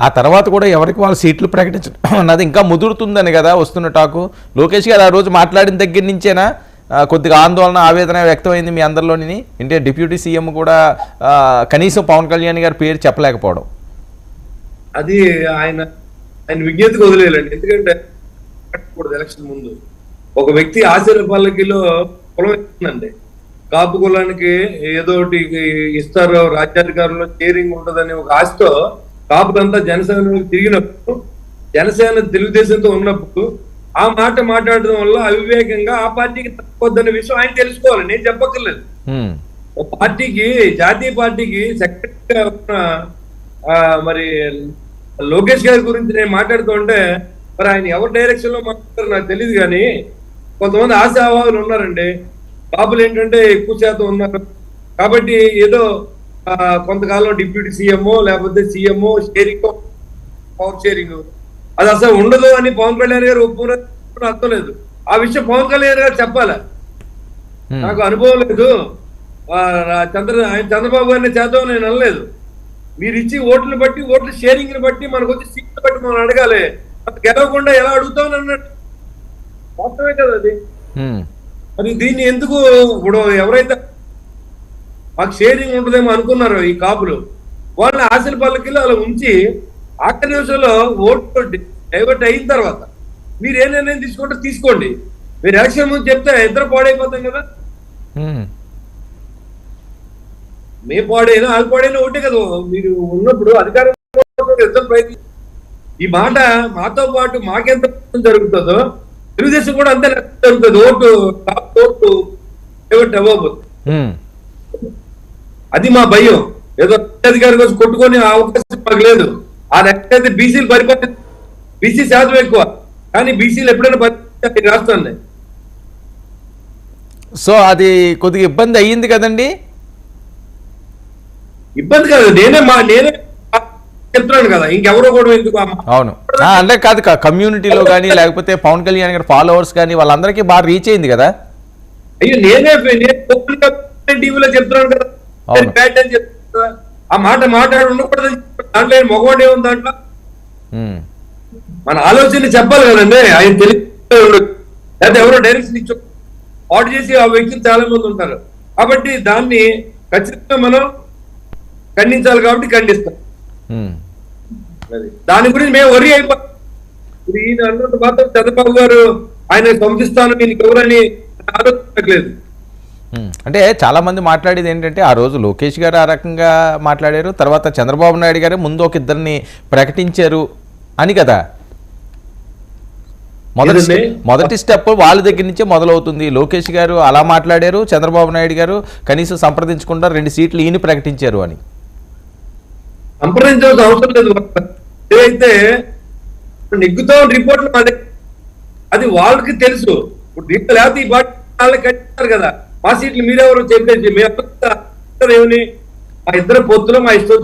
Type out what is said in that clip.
ఆ తర్వాత కూడా ఎవరికి వాళ్ళ సీట్లు ప్రకటించడం అన్నది ఇంకా ముదురుతుందని కదా వస్తున్న టాకు. లోకేష్ గారు ఆ రోజు మాట్లాడిన దగ్గర నుంచేనా కొద్దిగా ఆందోళన ఆవేదన వ్యక్తమైంది మీ అందరిలోని? అంటే డిప్యూటీ సీఎం కూడా కనీసం పవన్ కళ్యాణ్ గారి పేరు చెప్పలేకపోవడం అది ఆయన విజ్ఞతకు వదిలేయాలండి. ఎందుకంటే ఎలక్షన్ ముందు ఒక వ్యక్తి ఆశల పల్లకిలో పొలం ఇస్తుందండి, కాపు కులానికి ఏదో ఒకటి ఇస్తారు, రాజ్యాధికారంలో షేరింగ్ ఉంటుందని ఒక ఆశతో కాపులంతా జనసేన తిరిగినప్పుడు, జనసేన తెలుగుదేశంతో ఉన్నప్పుడు ఆ మాట మాట్లాడడం వల్ల అవివేకంగా ఆ పార్టీకి తప్పొద్దనే విషయం ఆయన తెలుసుకోవాలి. నేను చెప్పక్కర్లేదు. ఒక పార్టీకి, జాతీయ పార్టీకి సెక్రటరీగా ఉన్న మరి లోకేష్ గారి గురించి నేను మాట్లాడుతుంటే మరి ఆయన ఎవరి డైరెక్షన్ లో మాట్లాడారు నాకు తెలియదు. కానీ కొంతమంది ఆశావాహులు ఉన్నారండి. కాపులు ఏంటంటే ఎక్కువ శాతం ఉన్నారు కాబట్టి ఏదో కొంతకాలం డిప్యూటీ సీఎంఓ లేకపోతే సీఎంఓ షేరింగ్, పవర్ షేరింగ్ అది అసలు ఉండదు అని పవన్ కళ్యాణ్ గారు ఒప్పుకున్న అర్థం లేదు. ఆ విషయం పవన్ కళ్యాణ్ గారు చెప్పాలి. నాకు అనుభవం లేదు, చంద్రబాబు గారిని చేద్దాం నేను అనలేదు. మీరు ఇచ్చి ఓట్లను బట్టి, ఓట్ల షేరింగ్ ని బట్టి, మనకు వచ్చి సీట్లు బట్టి మనం అడగాలి. గెలవకుండా ఎలా అడుగుతామని అన్నట్టు వాస్తవమే కదా అది. మరి దీన్ని ఎందుకు ఇప్పుడు ఎవరైతే మాకు షేరింగ్ ఉంటుందేమో అనుకున్నారో ఈ కాపులు, వాళ్ళని ఆశల పల్లకిలో అలా ఉంచి ఆఖరి నిమిషంలో ఓటు డైవర్ట్ అయిన తర్వాత మీరు ఏ నిర్ణయం తీసుకుంటే తీసుకోండి. మీరు ఎలక్షన్ ముందు చెప్తే ఇద్దరు పాడైపోతాం కదా. మే పాడైనా అది పాడైనా ఒకటే కదా. మీరు ఉన్నప్పుడు అధికారం ఇద్దరు ప్రయత్నం. ఈ మాట మాతో పాటు మాకెంత జరుగుతుందో తెలుగుదేశం కూడా అంతే జరుగుతుంది. ఓటు డైవర్ట్ అవ్వబోతుంది. అది మా భయం. ఏదో అధికారి కోసం కొట్టుకొని అవకాశం మాకు లేదు. ఆ రకైతే బీసీలు పరిపాలన, బీసీ శాతం ఎక్కువ, కానీ బీసీలు ఎప్పుడైనా పరిపాలన రాస్తాను. సో అది కొద్దిగా ఇబ్బంది అయ్యింది కదండి. ఇబ్బంది కాదు, నేనే చెప్తున్నాను కదా, ఇంకెవరో కూడా ఎందుకు. అవును, అంటే కాదు కమ్యూనిటీలో కానీ లేకపోతే పవన్ కళ్యాణ్ గారి ఫాలోవర్స్ కానీ వాళ్ళందరికీ బాగా రీచ్ అయింది కదా. అయ్యో నేనే టీవీలో చెప్తున్నాను కదా, ఆ మాట మాట్లాడి ఉండకూడదు. దాంట్లో మగవాడే ఉంది. దాంట్లో మన ఆలోచన చెప్పాలి కదండి. ఆయన తెలియదు లేదా ఎవరో డైరెక్షన్ ఇచ్చు ఆర్డర్ చేసి ఆ వ్యక్తులు చాలా మంది ఉంటారు. కాబట్టి దాన్ని ఖచ్చితంగా మనం ఖండించాలి కాబట్టి ఖండిస్తాం. దాని గురించి మేము వరి అయిపోతాం. ఈయన అన్నంత మాత్రం చంద్రబాబు గారు ఆయన పంపిస్తాను దీనికి ఎవరని ఆలోచించట్లేదు. అంటే చాలా మంది మాట్లాడేది ఏంటంటే ఆ రోజు లోకేష్ గారు ఆ రకంగా మాట్లాడారు, తర్వాత చంద్రబాబు నాయుడు గారు ముందు ఒక ఇద్దరిని ప్రకటించారు అని కదా. మొదటి స్టెప్ వాళ్ళ దగ్గర నుంచే మొదలవుతుంది. లోకేష్ గారు అలా మాట్లాడారు, చంద్రబాబు నాయుడు గారు కనీసం సంప్రదించకుండా 2 సీట్లు ఈయన ప్రకటించారు అని. సంప్రదించాల్సిన అవసరం లేదు. ఏదైతే నెగ్గుతో రిపోర్ట్లు అది వాళ్ళకి తెలుసు. ఇప్పుడు లేకపోతే ఈ పార్టీ వాళ్ళకి కట్టారు కదా, మా సీట్లు మీరెవరు చెప్పేసి మేము ఏమని మా ఇద్దరు పొత్తులో మా ఇష్టం